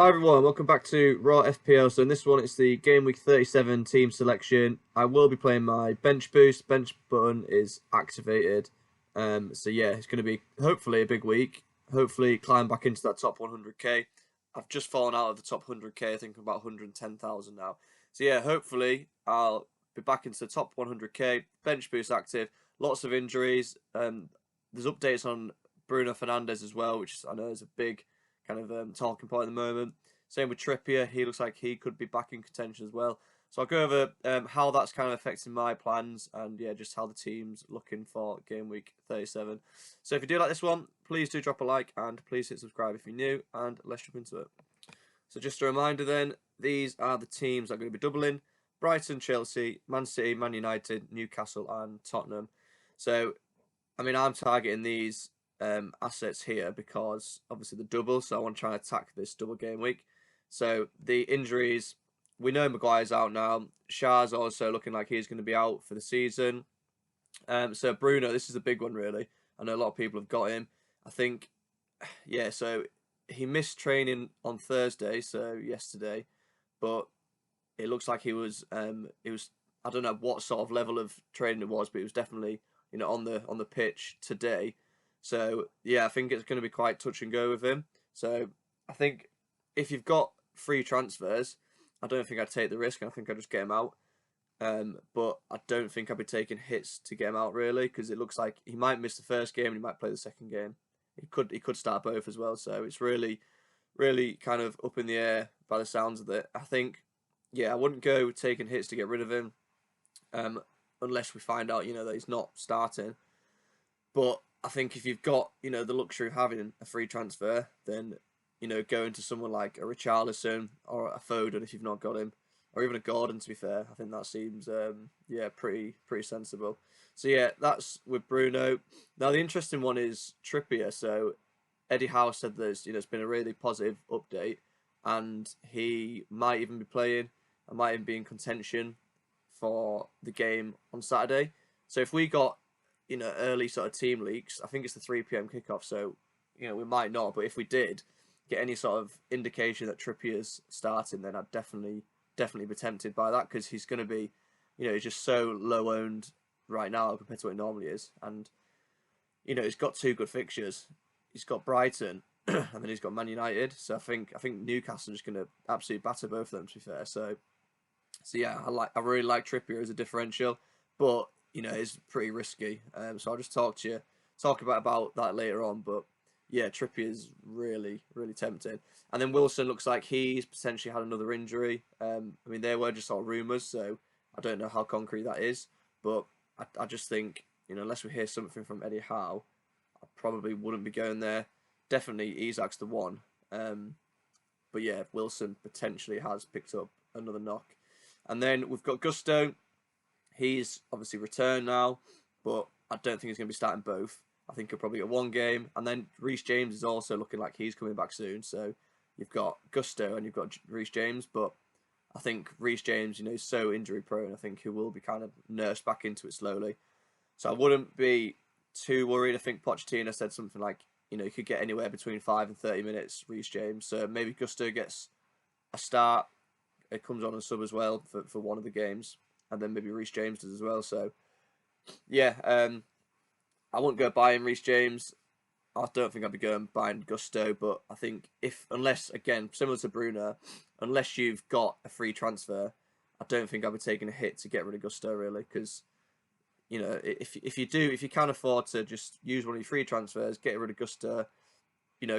Hi everyone, welcome back to Raw FPL. So in this one, it's the Game Week 37 team selection. I will be playing my bench boost. Bench button is activated. So yeah, it's going to be hopefully a big week. Hopefully climb back into that top 100k. I've just fallen out of the top 100k. I think I'm about 110,000 now. So yeah, hopefully I'll be back into the top 100k. Bench boost active. Lots of injuries. There's updates on Bruno Fernandes as well, which I know is a big kind of talking point at the moment. Same with Trippier. He looks like he could be back in contention as well. So I'll go over how that's kind of affecting my plans and yeah, just how the team's looking for game week 37. So if you do like this one, please do drop a like and please hit subscribe if you're new, and let's jump into it. So just a reminder then, these are the teams that are going to be doubling: Brighton, Chelsea, Man City, Man United, Newcastle and Tottenham. So, I mean, I'm targeting these assets here because obviously the double, so I want to try and attack this double game week. So the injuries, we know Maguire's out now. Shah's also looking like he's going to be out for the season. So Bruno, this is a big one really. I know a lot of people have got him. I think, yeah, so he missed training on Thursday, so yesterday, but it looks like he was I don't know what sort of level of training it was, but it was definitely on the pitch today. So yeah, I think it's going to be quite touch and go with him. So I think if you've got free transfers, I don't think I'd take the risk. I think I'd just get him out. But I don't think I'd be taking hits to get him out really, because it looks like he might miss the first game and he might play the second game. He could start both as well. So it's really kind of up in the air by the sounds of it. I think, yeah, I wouldn't go taking hits to get rid of him, unless we find out that he's not starting. But I think if you've got the luxury of having a free transfer, then going to someone like a Richarlison or a Foden if you've not got him, or even a Gordon. To be fair, I think that seems pretty sensible. So yeah, that's with Bruno. Now the interesting one is Trippier. So Eddie Howe said there's it's been a really positive update, and he might even be playing. I might even be in contention for the game on Saturday. So if we got early sort of team leaks, I think it's the 3 p.m. kickoff, so we might not, but if we did get any sort of indication that Trippier's starting, then I'd definitely be tempted by that, because he's going to be he's just so low owned right now compared to what he normally is. And he's got two good fixtures. He's got Brighton and then he's got Man United, so I think Newcastle are just going to absolutely batter both of them, to be fair. So yeah, I really like Trippier as a differential, but it's pretty risky. So I'll just talk about that later on. But yeah, Trippier is really tempting. And then Wilson looks like he's potentially had another injury. I mean, they were just sort of rumours, so I don't know how concrete that is. But I just think unless we hear something from Eddie Howe, I probably wouldn't be going there. Definitely Isak's the one. But yeah, Wilson potentially has picked up another knock. And then we've got Gusto. He's obviously returned now, but I don't think he's going to be starting both. I think he'll probably get one game. And then Reece James is also looking like he's coming back soon. So you've got Gusto and you've got Reece James. But I think Reece James, is so injury prone. I think he will be kind of nursed back into it slowly. So I wouldn't be too worried. I think Pochettino said something like, you could get anywhere between 5 and 30 minutes, Reece James. So maybe Gusto gets a start. It comes on a sub as well for one of the games. And then maybe Reece James does as well. So, yeah, I won't go buying Reece James. I don't think I'd be going buying Gusto. But I think unless, again, similar to Bruno, unless you've got a free transfer, I don't think I'd be taking a hit to get rid of Gusto, really. Because, if you can afford to just use one of your free transfers, get rid of Gusto,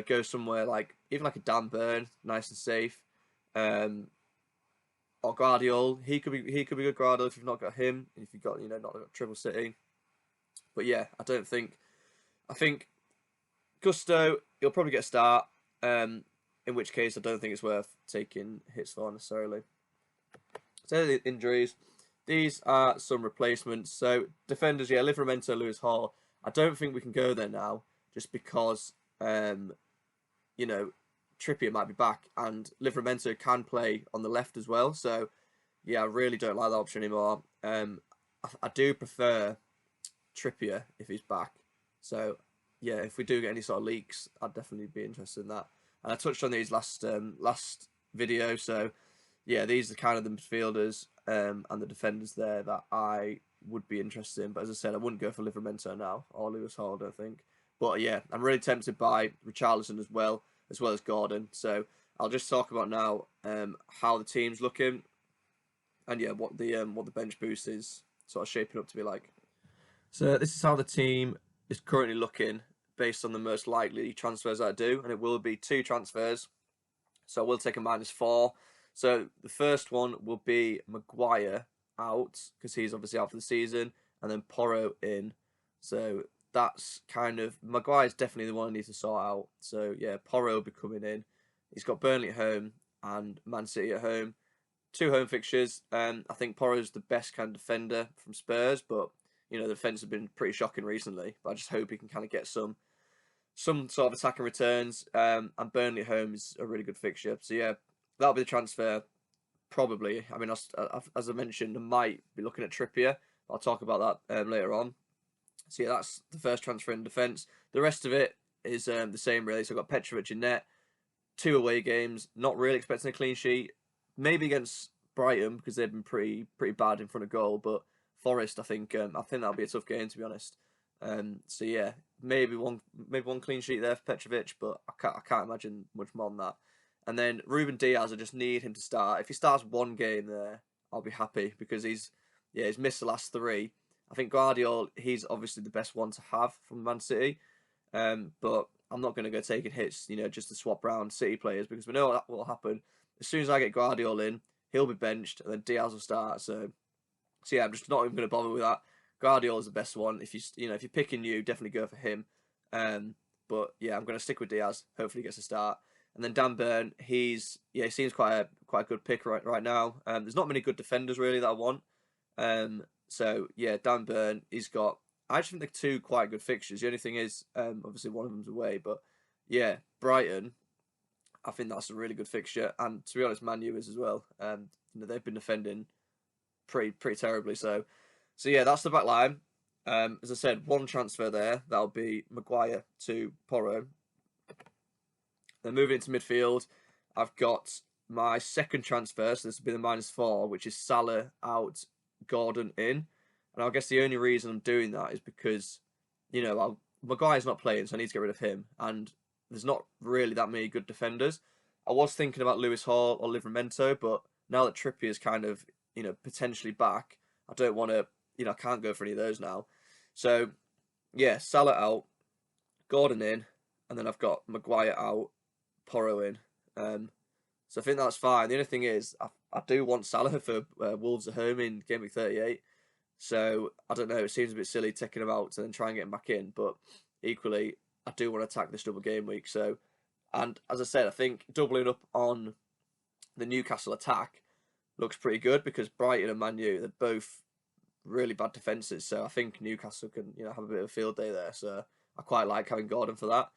go somewhere even like a Dan Burn, nice and safe. Or Guardiola, he could be good Guardiola if you've not got him. If you've got not got Triple City, but yeah, I think Gusto, he'll probably get a start. In which case, I don't think it's worth taking hits for necessarily. So the injuries, these are some replacements. So defenders, yeah, Livramento, Lewis Hall. I don't think we can go there now, just because Trippier might be back, and Livramento can play on the left as well. So, yeah, I really don't like that option anymore. I do prefer Trippier if he's back. So, yeah, if we do get any sort of leaks, I'd definitely be interested in that. And I touched on these last video. So yeah, these are kind of the midfielders and the defenders there that I would be interested in. But as I said, I wouldn't go for Livramento now or Lewis Hall, I don't think. But yeah, I'm really tempted by Richarlison as well as Gordon. So I'll just talk about now how the team's looking, and yeah, what the bench boost is sort of shaping up to be like. So this is how the team is currently looking based on the most likely transfers that I do, and it will be 2 transfers. So I will take a -4. So the first one will be Maguire out because he's obviously out for the season, and then Porro in. So that's kind of Maguire's definitely the one I need to sort out. So yeah, Porro will be coming in. He's got Burnley at home and Man City at home. 2 home fixtures. I think Porro's the best kind of defender from Spurs, but you know the defence have been pretty shocking recently. But I just hope he can kind of get some sort of attacking returns. And Burnley at home is a really good fixture. So yeah, that'll be the transfer. Probably. I mean, as I mentioned, I might be looking at Trippier. I'll talk about that later on. So yeah, that's the first transfer in defence. The rest of it is the same really. So I've got Petrovic in net, 2 away games. Not really expecting a clean sheet. Maybe against Brighton because they've been pretty bad in front of goal. But Forest, I think that'll be a tough game to be honest. So yeah, maybe one clean sheet there for Petrovic, but I can't imagine much more than that. And then Ruben Diaz, I just need him to start. If he starts one game there, I'll be happy because he's missed the last 3. I think Guardiola, he's obviously the best one to have from Man City. But I'm not going to go taking hits, just to swap around City players because we know what will happen. As soon as I get Guardiola in, he'll be benched and then Diaz will start. So yeah, I'm just not even going to bother with that. Guardiola's the best one. If you're picking you, definitely go for him. But yeah, I'm going to stick with Diaz. Hopefully he gets a start. And then Dan Burn, he seems quite a good pick right now. There's not many good defenders really that I want. So yeah, Dan Burn, I actually think they're 2 quite good fixtures. The only thing is, obviously one of them's away, but yeah, Brighton, I think that's a really good fixture. And to be honest, Man U is as well. They've been defending pretty terribly. So yeah, that's the back line. As I said, 1 transfer there. That'll be Maguire to Porro. Then moving into midfield, I've got my second transfer, so this will be the -4, which is Salah out, Gordon in. And I guess the only reason I'm doing that is because, Maguire's not playing, so I need to get rid of him. And there's not really that many good defenders. I was thinking about Lewis Hall or Livramento, but now that Trippier is kind of, potentially back, I don't want to, I can't go for any of those now. So, yeah, Salah out, Gordon in, and then I've got Maguire out, Porro in. So I think that's fine. The only thing is, I do want Salah for Wolves at home in game week 38. So I don't know. It seems a bit silly taking him out and then try and get him back in. But equally, I do want to attack this double game week. So, and as I said, I think doubling up on the Newcastle attack looks pretty good because Brighton and Man U, they're both really bad defences. So I think Newcastle can have a bit of a field day there. So I quite like having Gordon for that.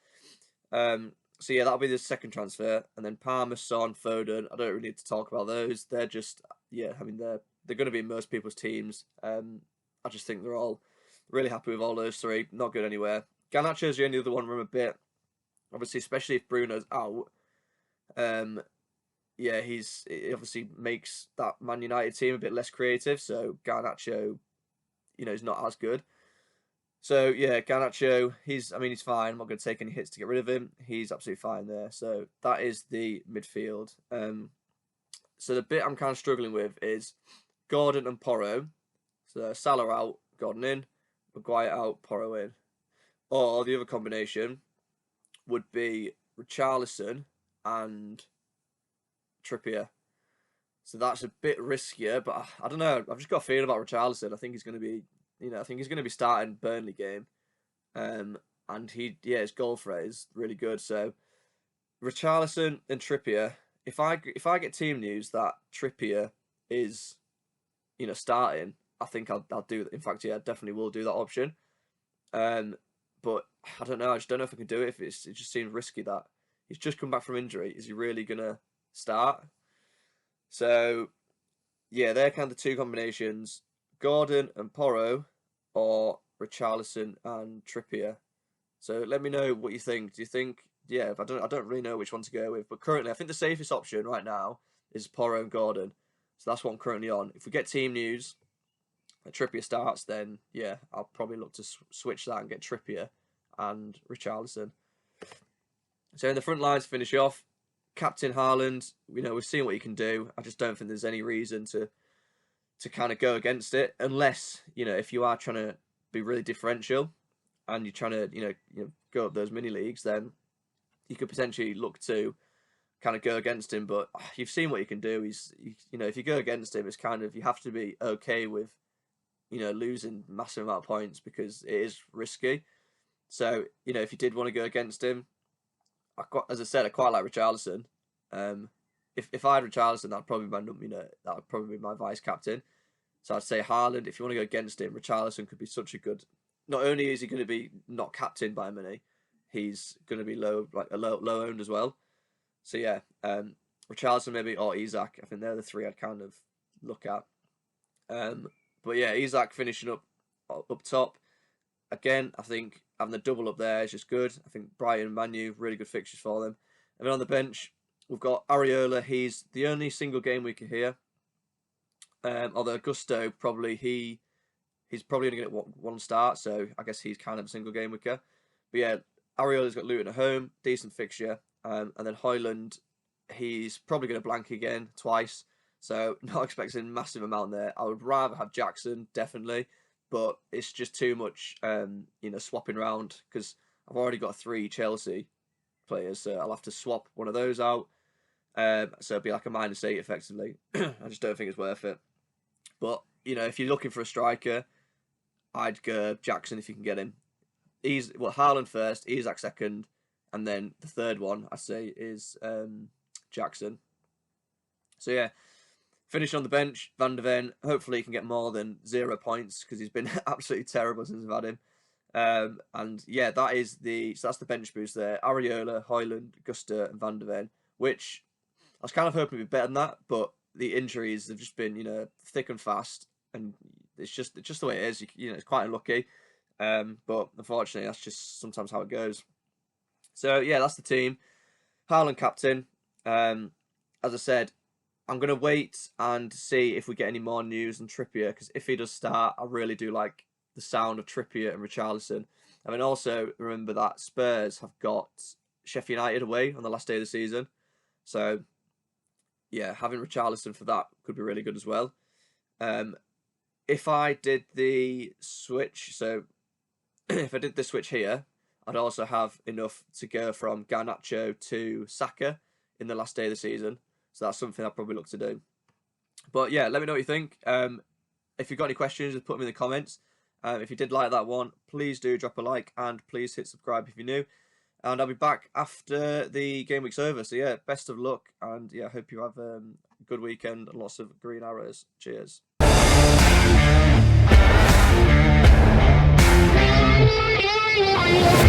So yeah, that'll be the second transfer, and then Palmer, Son, Foden. I don't really need to talk about those. They're just they're going to be in most people's teams. I just think they're all really happy with all those 3. Not going anywhere. Garnacho's the only other one from a bit. Obviously, especially if Bruno's out. It obviously makes that Man United team a bit less creative. So Garnacho, is not as good. So yeah, Garnacho, he's fine. I'm not going to take any hits to get rid of him. He's absolutely fine there. So that is the midfield. So the bit I'm kind of struggling with is Gordon and Porro. So Salah out, Gordon in, Maguire out, Porro in. Or the other combination would be Richarlison and Trippier. So that's a bit riskier, but I don't know. I've just got a feeling about Richarlison. I think he's going to be starting Burnley game, and his goal threat is really good. So Richarlison and Trippier. If I get team news that Trippier is, starting, I think I'll do that. In fact, yeah, I definitely will do that option. But I don't know. I just don't know if I can do it. It just seems risky that he's just come back from injury. Is he really gonna start? So yeah, they're kind of the 2 combinations: Gordon and Porro, or Richarlison and Trippier. So let me know what you think. Do you think yeah, I don't really know which one to go with. But currently, I think the safest option right now is Porro and Gordon. So that's what I'm currently on. If we get team news, Trippier starts, then yeah, I'll probably look to switch that and get Trippier and Richarlison. So in the front line to finish off, Captain Haaland, we've seen what he can do. I just don't think there's any reason to kind of go against it, unless, if you are trying to be really differential and you're trying to, go up those mini leagues, then you could potentially look to kind of go against him. But you've seen what he can do. If you go against him, it's kind of, you have to be okay with, losing massive amount of points, because it is risky. So, if you did want to go against him, as I said, I quite like Richarlison. If I had Richarlison, that'd probably be my vice captain. So I'd say Haaland. If you want to go against him, Richarlison could be such a good. Not only is he going to be not captained by many, he's going to be low owned as well. So yeah, Richarlison maybe, or Isak. I think they're the three I'd kind of look at. But yeah, Isak finishing up top. Again, I think having the double up there is just good. I think Brighton and Man U, really good fixtures for them. And then on the bench, we've got Areola. He's the only single game weeker here. Although Gusto, he's probably only going to get one start, so I guess he's kind of a single game weeker. But yeah, Areola's got Luton at home, decent fixture. And then Højlund, he's probably going to blank again twice, so not expecting a massive amount there. I would rather have Jackson, definitely, but it's just too much, swapping around, because I've already got 3 Chelsea players, so I'll have to swap one of those out. So it'd be like a -8 effectively. I just don't think it's worth it. But, if you're looking for a striker, I'd go Jackson if you can get him. Haaland first, Isak second, and then the third one, I say, is Jackson. So yeah, finish on the bench, Van de Ven. Hopefully he can get more than 0 points, because he's been absolutely terrible since I've had him. And yeah, that's the bench boost there. Areola, Højlund, Gusto, and Van de Ven, which I was kind of hoping to be better than that, but the injuries have just been, thick and fast, and it's just the way it is. It's quite unlucky. But unfortunately, that's just sometimes how it goes. So yeah, that's the team. Haaland captain. As I said, I'm going to wait and see if we get any more news on Trippier, because if he does start, I really do like the sound of Trippier and Richarlison. I mean, also remember that Spurs have got Sheffield United away on the last day of the season. So yeah, having Richarlison for that could be really good as well. If I did the switch, so if I did the switch here, I'd also have enough to go from Garnacho to Saka in the last day of the season. So that's something I'd probably look to do. But yeah, let me know what you think. If you've got any questions, just put them in the comments. If you did like that one, please do drop a like, and please hit subscribe if you're new. And I'll be back after the game week's over. So yeah, best of luck, and yeah, hope you have a good weekend and lots of green arrows. Cheers.